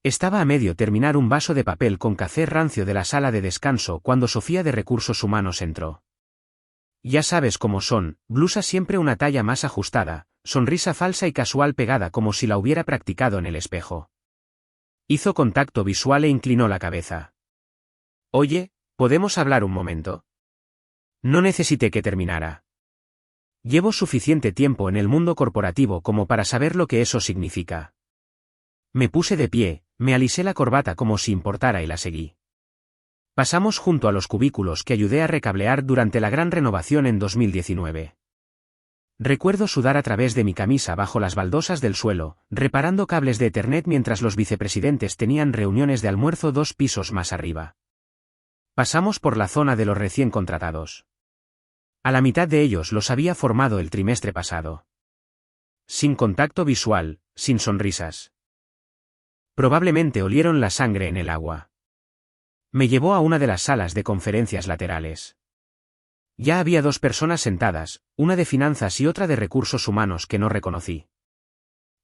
Estaba a medio terminar un vaso de papel con café rancio de la sala de descanso cuando Sofía de Recursos Humanos entró. Ya sabes cómo son, blusa siempre una talla más ajustada, sonrisa falsa y casual pegada como si la hubiera practicado en el espejo. Hizo contacto visual e inclinó la cabeza. Oye, ¿podemos hablar un momento? No necesité que terminara. Llevo suficiente tiempo en el mundo corporativo como para saber lo que eso significa. Me puse de pie, me alisé la corbata como si importara y la seguí. Pasamos junto a los cubículos que ayudé a recablear durante la gran renovación en 2019. Recuerdo sudar a través de mi camisa bajo las baldosas del suelo, reparando cables de Ethernet mientras los vicepresidentes tenían reuniones de almuerzo 2 pisos más arriba. Pasamos por la zona de los recién contratados. A la mitad de ellos los había formado el trimestre pasado. Sin contacto visual, sin sonrisas. Probablemente olieron la sangre en el agua. Me llevó a una de las salas de conferencias laterales. Ya había 2 personas sentadas, una de finanzas y otra de recursos humanos que no reconocí.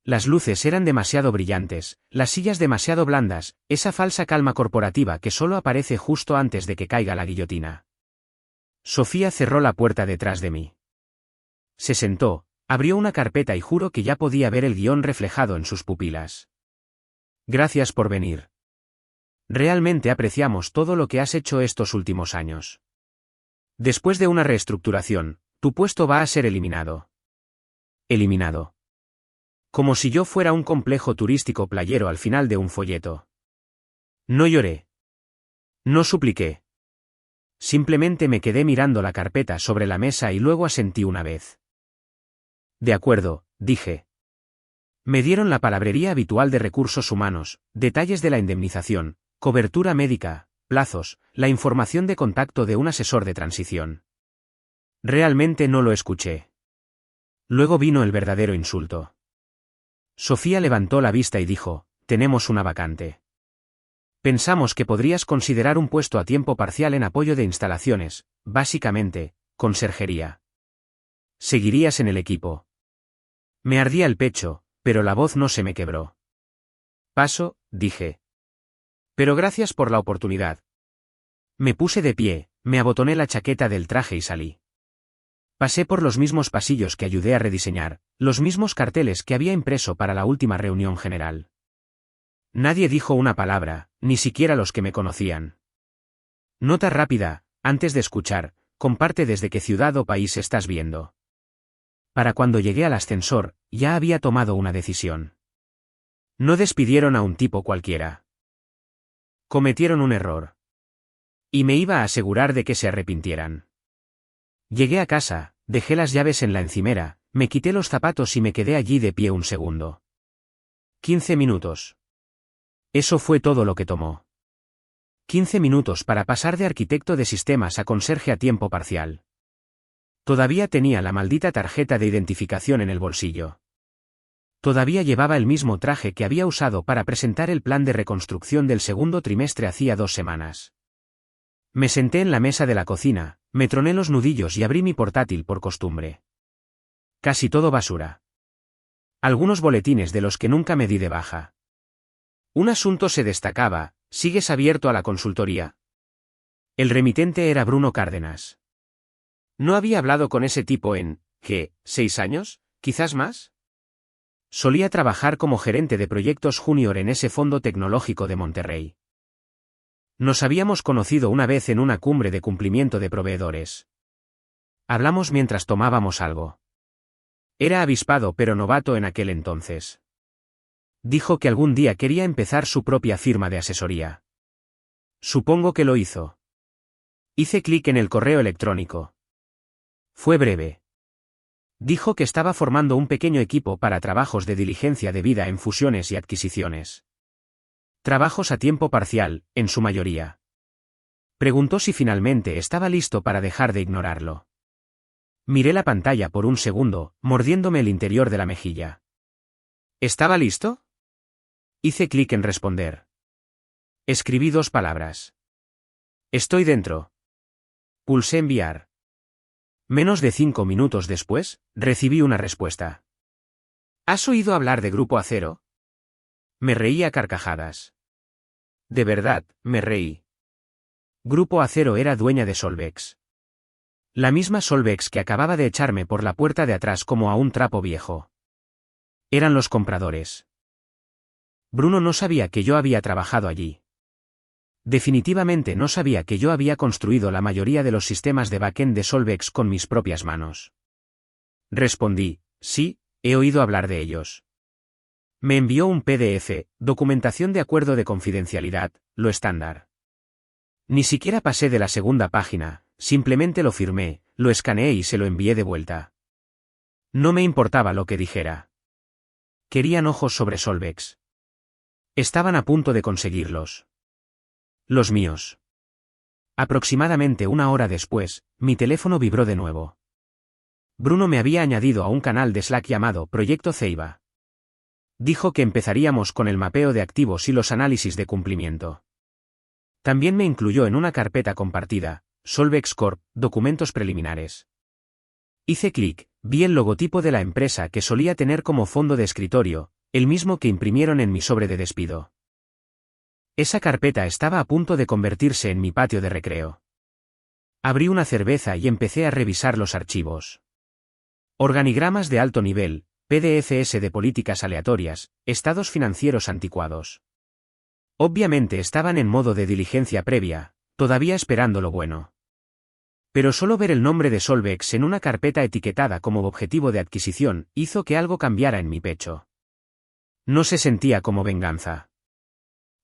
Las luces eran demasiado brillantes, las sillas demasiado blandas, esa falsa calma corporativa que solo aparece justo antes de que caiga la guillotina. Sofía cerró la puerta detrás de mí. Se sentó, abrió una carpeta y juro que ya podía ver el guión reflejado en sus pupilas. Gracias por venir. Realmente apreciamos todo lo que has hecho estos últimos años. Después de una reestructuración, tu puesto va a ser eliminado. Eliminado. Como si yo fuera un complejo turístico playero al final de un folleto. No lloré. No supliqué. Simplemente me quedé mirando la carpeta sobre la mesa y luego asentí una vez. De acuerdo, dije. Me dieron la palabrería habitual de recursos humanos, detalles de la indemnización, cobertura médica, plazos, la información de contacto de un asesor de transición. Realmente no lo escuché. Luego vino el verdadero insulto. Sofía levantó la vista y dijo, tenemos una vacante. Pensamos que podrías considerar un puesto a tiempo parcial en apoyo de instalaciones, básicamente, conserjería. Seguirías en el equipo. Me ardía el pecho, pero la voz no se me quebró. Paso, dije. Pero gracias por la oportunidad. Me puse de pie, me abotoné la chaqueta del traje y salí. Pasé por los mismos pasillos que ayudé a rediseñar, los mismos carteles que había impreso para la última reunión general. Nadie dijo una palabra, ni siquiera los que me conocían. Nota rápida, antes de escuchar, comparte desde qué ciudad o país estás viendo. Para cuando llegué al ascensor, ya había tomado una decisión. No despidieron a un tipo cualquiera. Cometieron un error. Y me iba a asegurar de que se arrepintieran. Llegué a casa, dejé las llaves en la encimera, me quité los zapatos y me quedé allí de pie un segundo. 15 minutos. Eso fue todo lo que tomó. 15 minutos para pasar de arquitecto de sistemas a conserje a tiempo parcial. Todavía tenía la maldita tarjeta de identificación en el bolsillo. Todavía llevaba el mismo traje que había usado para presentar el plan de reconstrucción del segundo trimestre hacía 2 semanas. Me senté en la mesa de la cocina, me troné los nudillos y abrí mi portátil por costumbre. Casi todo basura. Algunos boletines de los que nunca me di de baja. Un asunto se destacaba, ¿sigues abierto a la consultoría? El remitente era Bruno Cárdenas. ¿No había hablado con ese tipo en, ¿qué, 6 años? ¿Quizás más? Solía trabajar como gerente de proyectos junior en ese fondo tecnológico de Monterrey. Nos habíamos conocido una vez en una cumbre de cumplimiento de proveedores. Hablamos mientras tomábamos algo. Era avispado pero novato en aquel entonces. Dijo que algún día quería empezar su propia firma de asesoría. Supongo que lo hizo. Hice clic en el correo electrónico. Fue breve. Dijo que estaba formando un pequeño equipo para trabajos de diligencia debida en fusiones y adquisiciones. Trabajos a tiempo parcial, en su mayoría. Preguntó si finalmente estaba listo para dejar de ignorarlo. Miré la pantalla por un segundo, mordiéndome el interior de la mejilla. ¿Estaba listo? Hice clic en responder. Escribí 2 palabras. Estoy dentro. Pulsé enviar. Menos de 5 minutos después, recibí una respuesta. ¿Has oído hablar de Grupo Acero? Me reí a carcajadas. De verdad, me reí. Grupo Acero era dueña de Solvex. La misma Solvex que acababa de echarme por la puerta de atrás como a un trapo viejo. Eran los compradores. Bruno no sabía que yo había trabajado allí. Definitivamente no sabía que yo había construido la mayoría de los sistemas de backend de Solvex con mis propias manos. Respondí, sí, he oído hablar de ellos. Me envió un PDF, documentación de acuerdo de confidencialidad, lo estándar. Ni siquiera pasé de la segunda página, simplemente lo firmé, lo escaneé y se lo envié de vuelta. No me importaba lo que dijera. Querían ojos sobre Solvex. Estaban a punto de conseguirlos. Los míos. Aproximadamente una hora después, mi teléfono vibró de nuevo. Bruno me había añadido a un canal de Slack llamado Proyecto Ceiba. Dijo que empezaríamos con el mapeo de activos y los análisis de cumplimiento. También me incluyó en una carpeta compartida, Solvex Corp, documentos preliminares. Hice clic, vi el logotipo de la empresa que solía tener como fondo de escritorio, el mismo que imprimieron en mi sobre de despido. Esa carpeta estaba a punto de convertirse en mi patio de recreo. Abrí una cerveza y empecé a revisar los archivos. Organigramas de alto nivel, PDFs de políticas aleatorias, estados financieros anticuados. Obviamente estaban en modo de diligencia previa, todavía esperando lo bueno. Pero solo ver el nombre de Solvex en una carpeta etiquetada como objetivo de adquisición hizo que algo cambiara en mi pecho. No se sentía como venganza.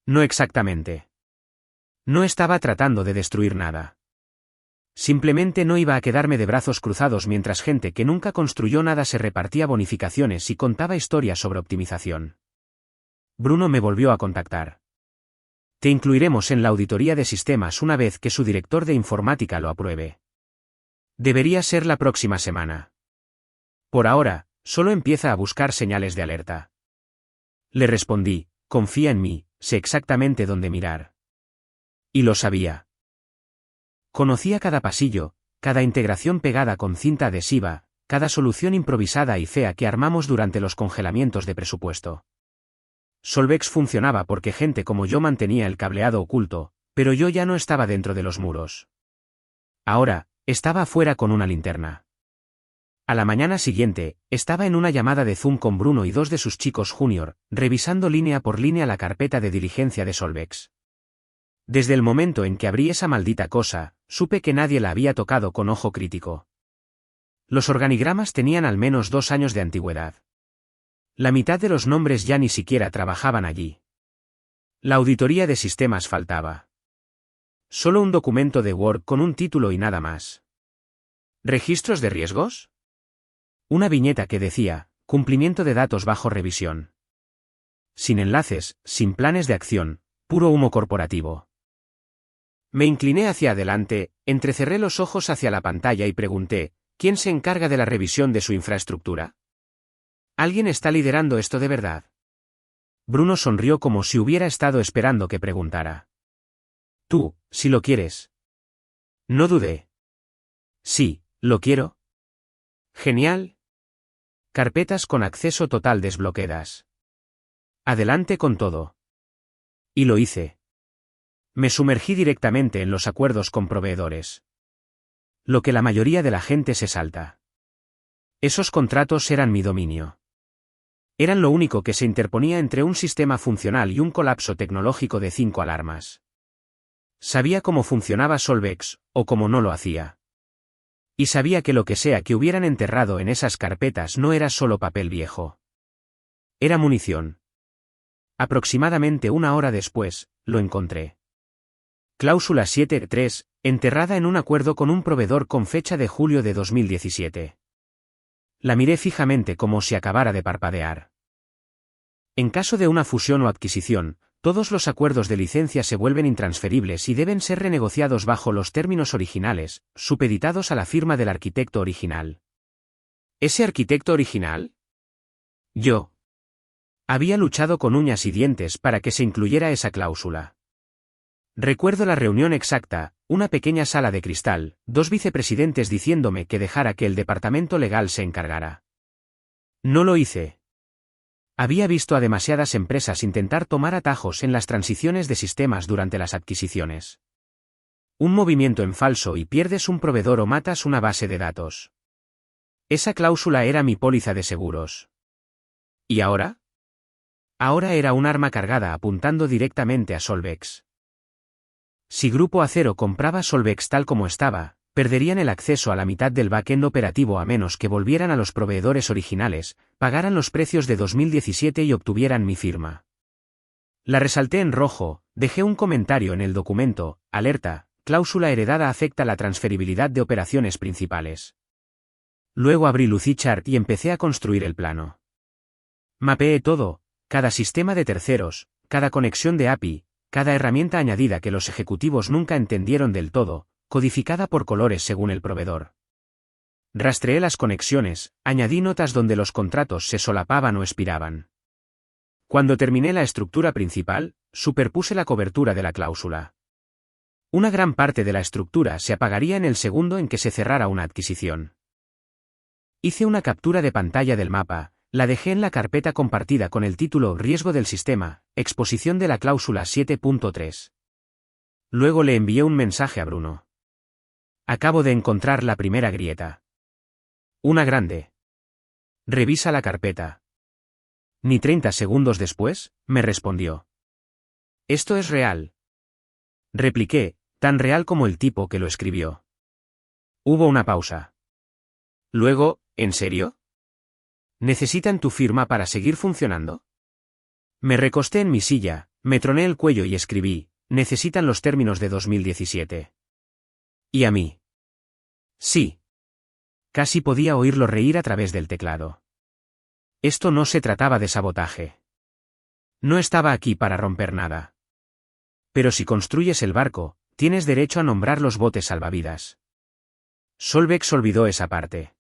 No exactamente. No estaba tratando de destruir nada. Simplemente no iba a quedarme de brazos cruzados mientras gente que nunca construyó nada se repartía bonificaciones y contaba historias sobre optimización. Bruno me volvió a contactar. Te incluiremos en la auditoría de sistemas una vez que su director de informática lo apruebe. Debería ser la próxima semana. Por ahora, solo empieza a buscar señales de alerta. Le respondí, confía en mí, sé exactamente dónde mirar. Y lo sabía. Conocía cada pasillo, cada integración pegada con cinta adhesiva, cada solución improvisada y fea que armamos durante los congelamientos de presupuesto. Solvex funcionaba porque gente como yo mantenía el cableado oculto, pero yo ya no estaba dentro de los muros. Ahora, estaba afuera con una linterna. A la mañana siguiente, estaba en una llamada de Zoom con Bruno y dos de sus chicos junior, revisando línea por línea la carpeta de diligencia de Solvex. Desde el momento en que abrí esa maldita cosa, supe que nadie la había tocado con ojo crítico. Los organigramas tenían al menos 2 años de antigüedad. La mitad de los nombres ya ni siquiera trabajaban allí. La auditoría de sistemas faltaba. Solo un documento de Word con un título y nada más. ¿Registros de riesgos? Una viñeta que decía, cumplimiento de datos bajo revisión. Sin enlaces, sin planes de acción, puro humo corporativo. Me incliné hacia adelante, entrecerré los ojos hacia la pantalla y pregunté, ¿quién se encarga de la revisión de su infraestructura? ¿Alguien está liderando esto de verdad? Bruno sonrió como si hubiera estado esperando que preguntara. Tú, si lo quieres. No dudé. Sí, lo quiero. Genial. Carpetas con acceso total desbloqueadas. Adelante con todo. Y lo hice. Me sumergí directamente en los acuerdos con proveedores. Lo que la mayoría de la gente se salta. Esos contratos eran mi dominio. Eran lo único que se interponía entre un sistema funcional y un colapso tecnológico de 5 alarmas. Sabía cómo funcionaba Solvex, o cómo no lo hacía. Y sabía que lo que sea que hubieran enterrado en esas carpetas no era solo papel viejo. Era munición. Aproximadamente una hora después, lo encontré. Cláusula 7.3, enterrada en un acuerdo con un proveedor con fecha de julio de 2017. La miré fijamente como si acabara de parpadear. En caso de una fusión o adquisición, todos los acuerdos de licencia se vuelven intransferibles y deben ser renegociados bajo los términos originales, supeditados a la firma del arquitecto original. ¿Ese arquitecto original? Yo. Había luchado con uñas y dientes para que se incluyera esa cláusula. Recuerdo la reunión exacta, una pequeña sala de cristal, 2 vicepresidentes diciéndome que dejara que el departamento legal se encargara. No lo hice. Había visto a demasiadas empresas intentar tomar atajos en las transiciones de sistemas durante las adquisiciones. Un movimiento en falso y pierdes un proveedor o matas una base de datos. Esa cláusula era mi póliza de seguros. ¿Y ahora? Ahora era un arma cargada apuntando directamente a Solvex. Si Grupo Acero compraba Solvex tal como estaba, perderían el acceso a la mitad del backend operativo a menos que volvieran a los proveedores originales, pagaran los precios de 2017 y obtuvieran mi firma. La resalté en rojo, dejé un comentario en el documento, alerta, cláusula heredada afecta la transferibilidad de operaciones principales. Luego abrí Lucidchart y empecé a construir el plano. Mapeé todo, cada sistema de terceros, cada conexión de API, cada herramienta añadida que los ejecutivos nunca entendieron del todo, codificada por colores según el proveedor. Rastreé las conexiones, añadí notas donde los contratos se solapaban o expiraban. Cuando terminé la estructura principal, superpuse la cobertura de la cláusula. Una gran parte de la estructura se apagaría en el segundo en que se cerrara una adquisición. Hice una captura de pantalla del mapa, la dejé en la carpeta compartida con el título Riesgo del sistema, exposición de la cláusula 7.3. Luego le envié un mensaje a Bruno. Acabo de encontrar la primera grieta. Una grande. Revisa la carpeta. Ni 30 segundos después, me respondió. Esto es real. Repliqué, tan real como el tipo que lo escribió. Hubo una pausa. Luego, ¿en serio? ¿Necesitan tu firma para seguir funcionando? Me recosté en mi silla, me troné el cuello y escribí, necesitan los términos de 2017. ¿Y a mí? Sí. Casi podía oírlo reír a través del teclado. Esto no se trataba de sabotaje. No estaba aquí para romper nada. Pero si construyes el barco, tienes derecho a nombrar los botes salvavidas. Solvex olvidó esa parte.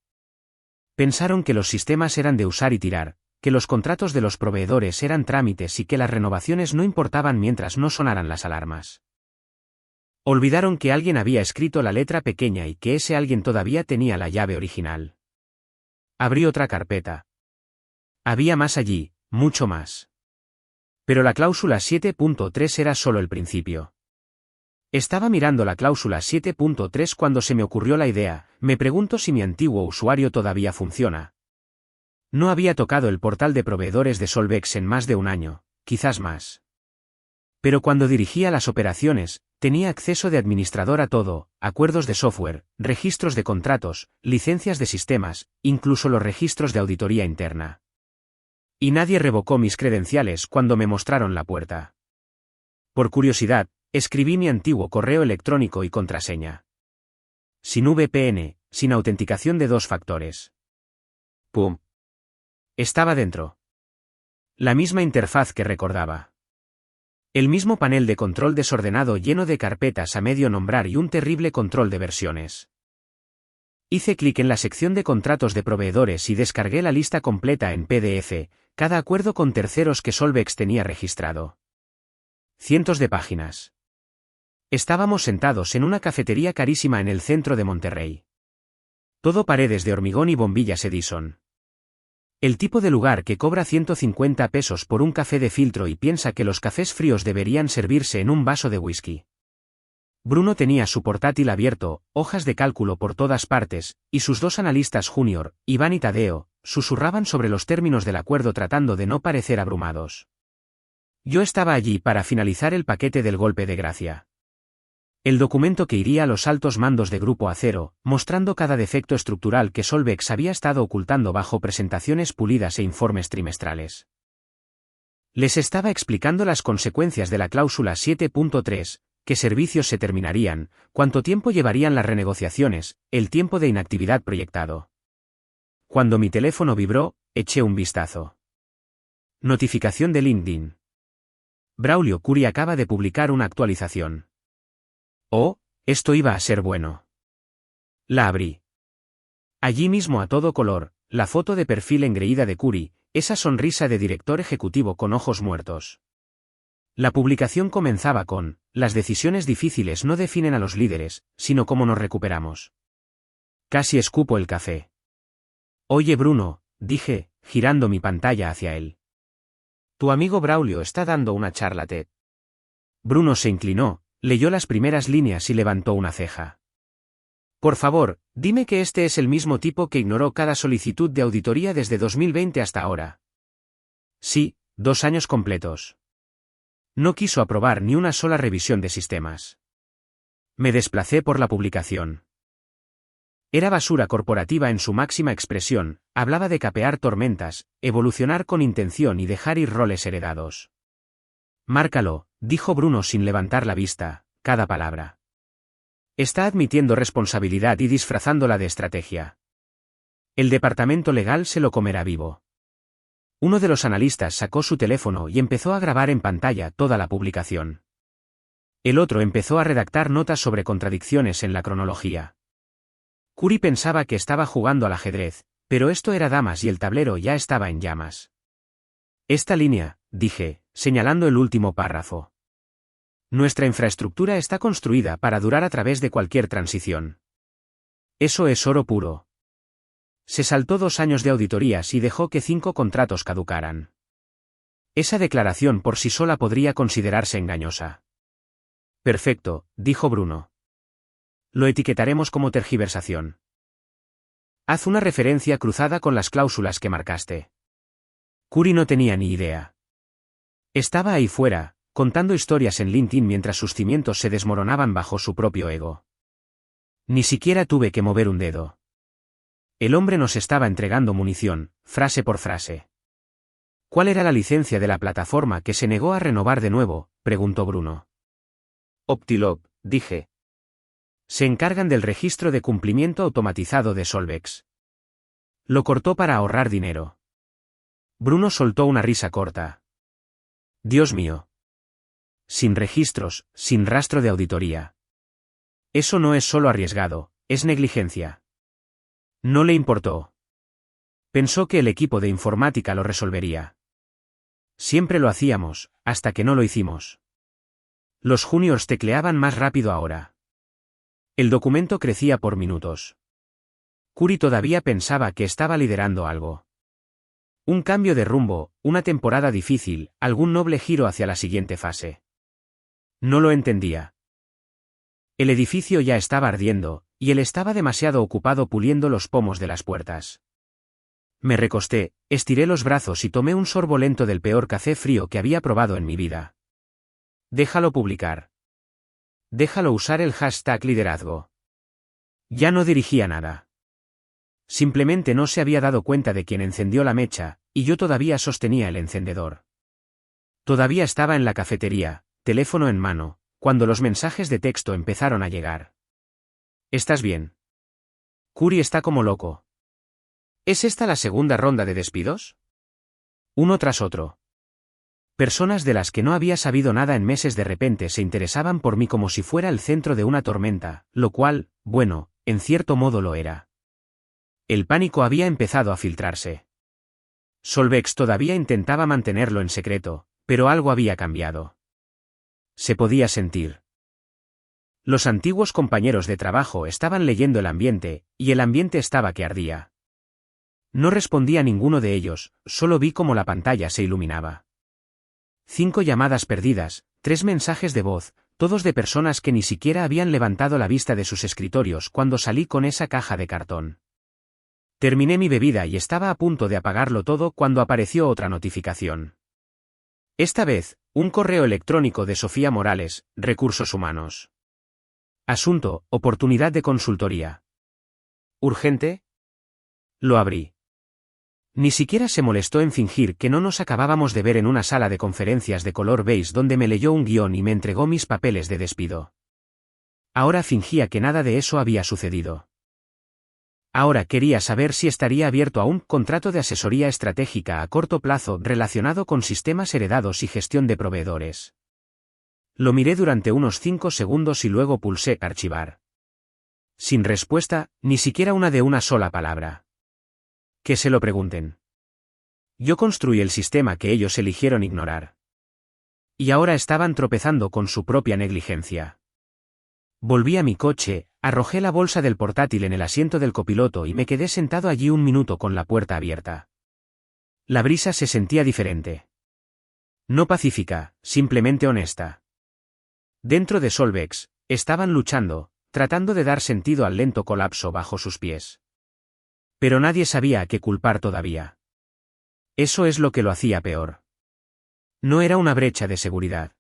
Pensaron que los sistemas eran de usar y tirar, que los contratos de los proveedores eran trámites y que las renovaciones no importaban mientras no sonaran las alarmas. Olvidaron que alguien había escrito la letra pequeña y que ese alguien todavía tenía la llave original. Abrí otra carpeta. Había más allí, mucho más. Pero la cláusula 7.3 era solo el principio. Estaba mirando la cláusula 7.3 cuando se me ocurrió la idea, me pregunto si mi antiguo usuario todavía funciona. No había tocado el portal de proveedores de Solvex en más de un año, quizás más. Pero cuando dirigía las operaciones, tenía acceso de administrador a todo, acuerdos de software, registros de contratos, licencias de sistemas, incluso los registros de auditoría interna. Y nadie revocó mis credenciales cuando me mostraron la puerta. Por curiosidad, escribí mi antiguo correo electrónico y contraseña. Sin VPN, sin autenticación de 2 factores. ¡Pum! Estaba dentro. La misma interfaz que recordaba. El mismo panel de control desordenado lleno de carpetas a medio nombrar y un terrible control de versiones. Hice clic en la sección de contratos de proveedores y descargué la lista completa en PDF, cada acuerdo con terceros que Solvex tenía registrado. Cientos de páginas. Estábamos sentados en una cafetería carísima en el centro de Monterrey. Todo paredes de hormigón y bombillas Edison. El tipo de lugar que cobra 150 pesos por un café de filtro y piensa que los cafés fríos deberían servirse en un vaso de whisky. Bruno tenía su portátil abierto, hojas de cálculo por todas partes, y sus 2 analistas junior, Iván y Tadeo, susurraban sobre los términos del acuerdo tratando de no parecer abrumados. Yo estaba allí para finalizar el paquete del golpe de gracia. El documento que iría a los altos mandos de Grupo Acero, mostrando cada defecto estructural que Solvex había estado ocultando bajo presentaciones pulidas e informes trimestrales. Les estaba explicando las consecuencias de la cláusula 7.3, qué servicios se terminarían, cuánto tiempo llevarían las renegociaciones, el tiempo de inactividad proyectado. Cuando mi teléfono vibró, eché un vistazo. Notificación de LinkedIn. Braulio Curi acaba de publicar una actualización. Oh, esto iba a ser bueno. La abrí. Allí mismo a todo color, la foto de perfil engreída de Curi, esa sonrisa de director ejecutivo con ojos muertos. La publicación comenzaba con, las decisiones difíciles no definen a los líderes, sino cómo nos recuperamos. Casi escupo el café. Oye Bruno, dije, girando mi pantalla hacia él. Tu amigo Braulio está dando una charla TED. Bruno se inclinó, leyó las primeras líneas y levantó una ceja. Por favor, dime que este es el mismo tipo que ignoró cada solicitud de auditoría desde 2020 hasta ahora. Sí, 2 años completos. No quiso aprobar ni una sola revisión de sistemas. Me desplacé por la publicación. Era basura corporativa en su máxima expresión, hablaba de capear tormentas, evolucionar con intención y dejar ir roles heredados. Márcalo, dijo Bruno sin levantar la vista, cada palabra. Está admitiendo responsabilidad y disfrazándola de estrategia. El departamento legal se lo comerá vivo. Uno de los analistas sacó su teléfono y empezó a grabar en pantalla toda la publicación. El otro empezó a redactar notas sobre contradicciones en la cronología. Curry pensaba que estaba jugando al ajedrez, pero esto era damas y el tablero ya estaba en llamas. Esta línea, dije, señalando el último párrafo. Nuestra infraestructura está construida para durar a través de cualquier transición. Eso es oro puro. Se saltó 2 años de auditorías y dejó que 5 contratos caducaran. Esa declaración por sí sola podría considerarse engañosa. Perfecto, dijo Bruno. Lo etiquetaremos como tergiversación. Haz una referencia cruzada con las cláusulas que marcaste. Curry no tenía ni idea. Estaba ahí fuera, contando historias en LinkedIn mientras sus cimientos se desmoronaban bajo su propio ego. Ni siquiera tuve que mover un dedo. El hombre nos estaba entregando munición, frase por frase. ¿Cuál era la licencia de la plataforma que se negó a renovar de nuevo?, preguntó Bruno. Optilog, dije. Se encargan del registro de cumplimiento automatizado de Solvex. Lo cortó para ahorrar dinero. Bruno soltó una risa corta. Dios mío. Sin registros, sin rastro de auditoría. Eso no es solo arriesgado, es negligencia. No le importó. Pensó que el equipo de informática lo resolvería. Siempre lo hacíamos, hasta que no lo hicimos. Los juniors tecleaban más rápido ahora. El documento crecía por minutos. Curry todavía pensaba que estaba liderando algo. Un cambio de rumbo, una temporada difícil, algún noble giro hacia la siguiente fase. No lo entendía. El edificio ya estaba ardiendo, y él estaba demasiado ocupado puliendo los pomos de las puertas. Me recosté, estiré los brazos y tomé un sorbo lento del peor café frío que había probado en mi vida. Déjalo publicar. Déjalo usar el hashtag liderazgo. Ya no dirigía nada. Simplemente no se había dado cuenta de quién encendió la mecha, y yo todavía sostenía el encendedor. Todavía estaba en la cafetería, teléfono en mano, cuando los mensajes de texto empezaron a llegar. ¿Estás bien? Curry está como loco. ¿Es esta la segunda ronda de despidos? Uno tras otro. Personas de las que no había sabido nada en meses de repente se interesaban por mí como si fuera el centro de una tormenta, lo cual, bueno, en cierto modo lo era. El pánico había empezado a filtrarse. Solvex todavía intentaba mantenerlo en secreto, pero algo había cambiado. Se podía sentir. Los antiguos compañeros de trabajo estaban leyendo el ambiente, y el ambiente estaba que ardía. No respondí a ninguno de ellos, solo vi cómo la pantalla se iluminaba. 5 llamadas perdidas, 3 mensajes de voz, todos de personas que ni siquiera habían levantado la vista de sus escritorios cuando salí con esa caja de cartón. Terminé mi bebida y estaba a punto de apagarlo todo cuando apareció otra notificación. Esta vez, un correo electrónico de Sofía Morales, Recursos Humanos. Asunto, oportunidad de consultoría. ¿Urgente? Lo abrí. Ni siquiera se molestó en fingir que no nos acabábamos de ver en una sala de conferencias de color beige donde me leyó un guión y me entregó mis papeles de despido. Ahora fingía que nada de eso había sucedido. Ahora quería saber si estaría abierto a un contrato de asesoría estratégica a corto plazo relacionado con sistemas heredados y gestión de proveedores. Lo miré durante unos 5 segundos y luego pulsé archivar. Sin respuesta, ni siquiera una de una sola palabra. Que se lo pregunten. Yo construí el sistema que ellos eligieron ignorar. Y ahora estaban tropezando con su propia negligencia. Volví a mi coche, arrojé la bolsa del portátil en el asiento del copiloto y me quedé sentado allí un minuto con la puerta abierta. La brisa se sentía diferente. No pacífica, simplemente honesta. Dentro de Solvex, estaban luchando, tratando de dar sentido al lento colapso bajo sus pies. Pero nadie sabía a qué culpar todavía. Eso es lo que lo hacía peor. No era una brecha de seguridad.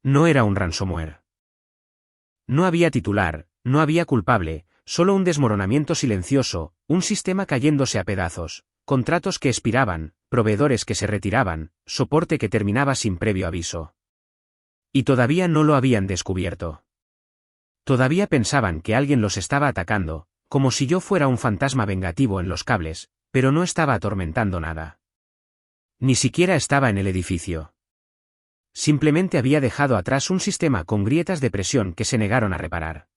No era un ransomware. No había titular, no había culpable, solo un desmoronamiento silencioso, un sistema cayéndose a pedazos, contratos que expiraban, proveedores que se retiraban, soporte que terminaba sin previo aviso. Y todavía no lo habían descubierto. Todavía pensaban que alguien los estaba atacando, como si yo fuera un fantasma vengativo en los cables, pero no estaba atormentando nada. Ni siquiera estaba en el edificio. Simplemente había dejado atrás un sistema con grietas de presión que se negaron a reparar.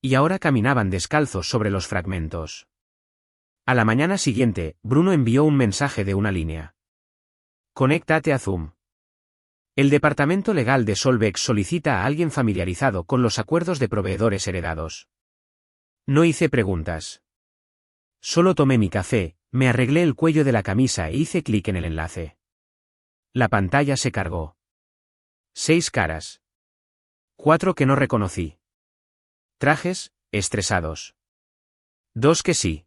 Y ahora caminaban descalzos sobre los fragmentos. A la mañana siguiente, Bruno envió un mensaje de una línea. Conéctate a Zoom. El departamento legal de Solvex solicita a alguien familiarizado con los acuerdos de proveedores heredados. No hice preguntas. Solo tomé mi café, me arreglé el cuello de la camisa e hice clic en el enlace. La pantalla se cargó. 6 caras. 4 que no reconocí. Trajes, estresados. 2 que sí.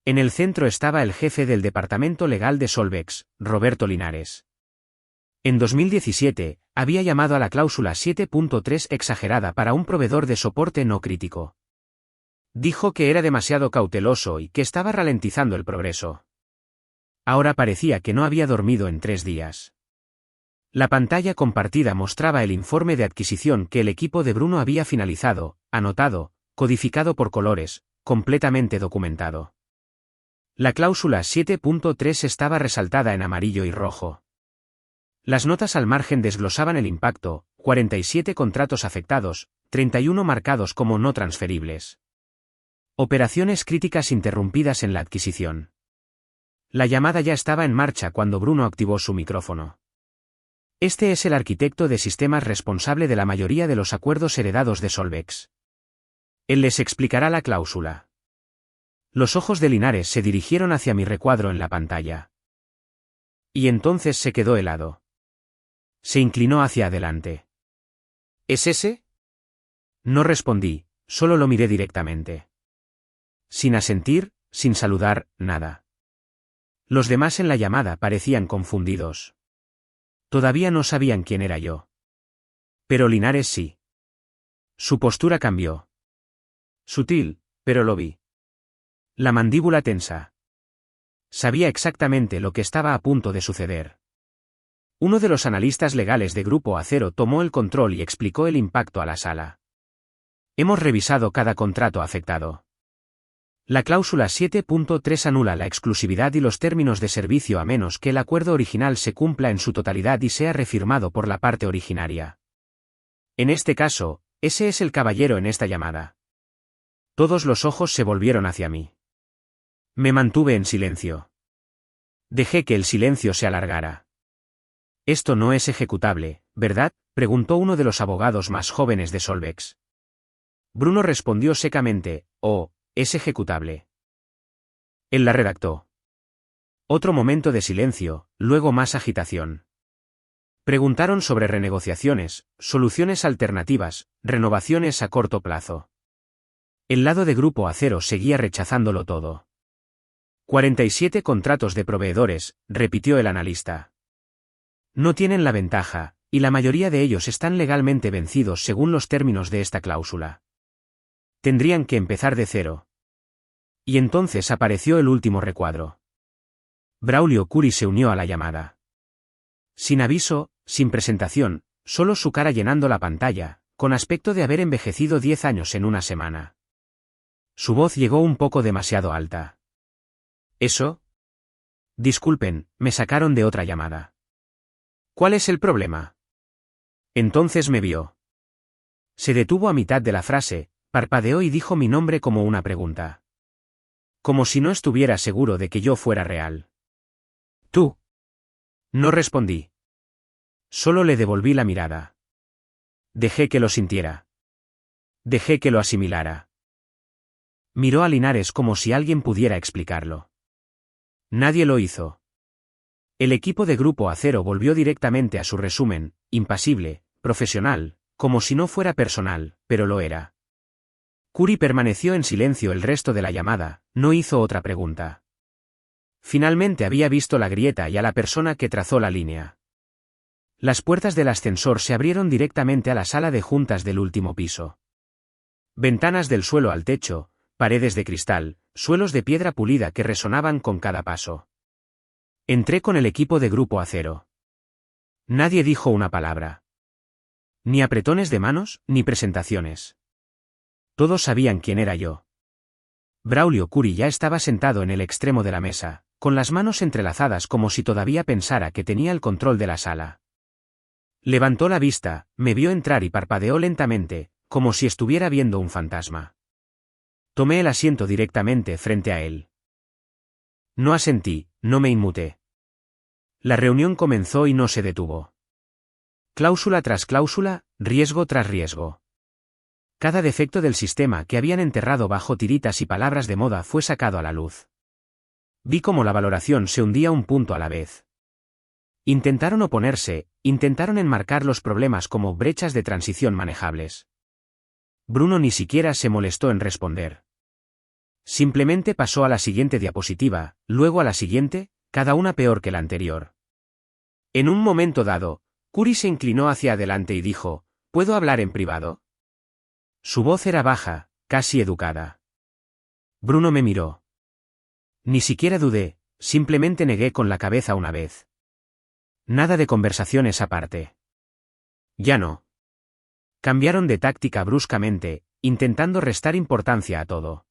En el centro estaba el jefe del departamento legal de Solvex, Roberto Linares. En 2017, había llamado a la cláusula 7.3 exagerada para un proveedor de soporte no crítico. Dijo que era demasiado cauteloso y que estaba ralentizando el progreso. Ahora parecía que no había dormido en 3 días. La pantalla compartida mostraba el informe de adquisición que el equipo de Bruno había finalizado, anotado, codificado por colores, completamente documentado. La cláusula 7.3 estaba resaltada en amarillo y rojo. Las notas al margen desglosaban el impacto: 47 contratos afectados, 31 marcados como no transferibles. Operaciones críticas interrumpidas en la adquisición. La llamada ya estaba en marcha cuando Bruno activó su micrófono. Este es el arquitecto de sistemas responsable de la mayoría de los acuerdos heredados de Solvex. Él les explicará la cláusula. Los ojos de Linares se dirigieron hacia mi recuadro en la pantalla. Y entonces se quedó helado. Se inclinó hacia adelante. ¿Es ese? No respondí, solo lo miré directamente. Sin asentir, sin saludar, nada. Los demás en la llamada parecían confundidos. Todavía no sabían quién era yo. Pero Linares sí. Su postura cambió. Sutil, pero lo vi. La mandíbula tensa. Sabía exactamente lo que estaba a punto de suceder. Uno de los analistas legales de Grupo Acero tomó el control y explicó el impacto a la sala. Hemos revisado cada contrato afectado. La cláusula 7.3 anula la exclusividad y los términos de servicio a menos que el acuerdo original se cumpla en su totalidad y sea refirmado por la parte originaria. En este caso, ese es el caballero en esta llamada. Todos los ojos se volvieron hacia mí. Me mantuve en silencio. Dejé que el silencio se alargara. Esto no es ejecutable, ¿verdad?, preguntó uno de los abogados más jóvenes de Solvex. Bruno respondió secamente: oh, es ejecutable. Él la redactó. Otro momento de silencio, luego más agitación. Preguntaron sobre renegociaciones, soluciones alternativas, renovaciones a corto plazo. El lado de Grupo Acero seguía rechazándolo todo. 47 contratos de proveedores, repitió el analista. No tienen la ventaja, y la mayoría de ellos están legalmente vencidos según los términos de esta cláusula. Tendrían que empezar de cero. Y entonces apareció el último recuadro. Braulio Curi se unió a la llamada. Sin aviso, sin presentación, solo su cara llenando la pantalla, con aspecto de haber envejecido 10 años en una semana. Su voz llegó un poco demasiado alta. ¿Eso? Disculpen, me sacaron de otra llamada. ¿Cuál es el problema? Entonces me vio. Se detuvo a mitad de la frase, parpadeó y dijo mi nombre como una pregunta. Como si no estuviera seguro de que yo fuera real. ¿Tú? No respondí. Solo le devolví la mirada. Dejé que lo sintiera. Dejé que lo asimilara. Miró a Linares como si alguien pudiera explicarlo. Nadie lo hizo. El equipo de Grupo Acero volvió directamente a su resumen, impasible, profesional, como si no fuera personal, pero lo era. Curi permaneció en silencio el resto de la llamada, no hizo otra pregunta. Finalmente había visto la grieta y a la persona que trazó la línea. Las puertas del ascensor se abrieron directamente a la sala de juntas del último piso. Ventanas del suelo al techo, paredes de cristal, suelos de piedra pulida que resonaban con cada paso. Entré con el equipo de Grupo Acero. Nadie dijo una palabra. Ni apretones de manos, ni presentaciones. Todos sabían quién era yo. Braulio Curi ya estaba sentado en el extremo de la mesa, con las manos entrelazadas como si todavía pensara que tenía el control de la sala. Levantó la vista, me vio entrar y parpadeó lentamente, como si estuviera viendo un fantasma. Tomé el asiento directamente frente a él. No asentí, no me inmuté. La reunión comenzó y no se detuvo. Cláusula tras cláusula, riesgo tras riesgo. Cada defecto del sistema que habían enterrado bajo tiritas y palabras de moda fue sacado a la luz. Vi cómo la valoración se hundía un punto a la vez. Intentaron oponerse, intentaron enmarcar los problemas como brechas de transición manejables. Bruno ni siquiera se molestó en responder. Simplemente pasó a la siguiente diapositiva, luego a la siguiente, cada una peor que la anterior. En un momento dado, Curi se inclinó hacia adelante y dijo, ¿puedo hablar en privado? Su voz era baja, casi educada. Bruno me miró. Ni siquiera dudé, simplemente negué con la cabeza una vez. Nada de conversaciones aparte. Ya no. Cambiaron de táctica bruscamente, intentando restar importancia a todo.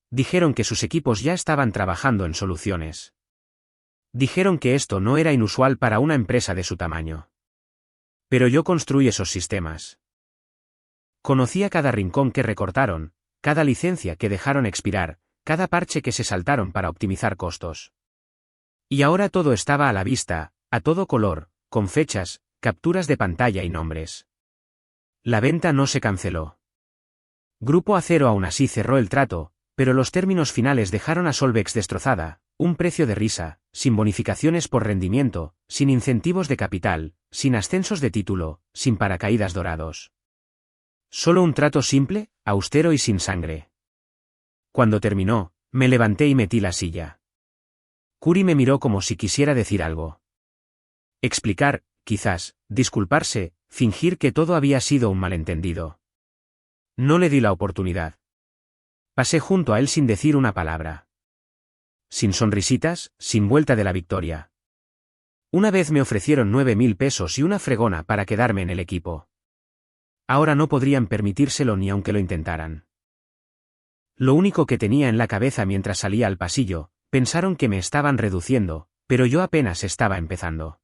Dijeron que sus equipos ya estaban trabajando en soluciones. Dijeron que esto no era inusual para una empresa de su tamaño. Pero yo construí esos sistemas. Conocía cada rincón que recortaron, cada licencia que dejaron expirar, cada parche que se saltaron para optimizar costos. Y ahora todo estaba a la vista, a todo color, con fechas, capturas de pantalla y nombres. La venta no se canceló. Grupo Acero aún así cerró el trato, pero los términos finales dejaron a Solvex destrozada, un precio de risa, sin bonificaciones por rendimiento, sin incentivos de capital, sin ascensos de título, sin paracaídas dorados. Solo un trato simple, austero y sin sangre. Cuando terminó, me levanté y metí la silla. Curi me miró como si quisiera decir algo. Explicar, quizás, disculparse, fingir que todo había sido un malentendido. No le di la oportunidad. Pasé junto a él sin decir una palabra. Sin sonrisitas, sin vuelta de la victoria. Una vez me ofrecieron 9.000 pesos y una fregona para quedarme en el equipo. Ahora no podrían permitírselo ni aunque lo intentaran. Lo único que tenía en la cabeza mientras salía al pasillo, pensaron que me estaban reduciendo, pero yo apenas estaba empezando.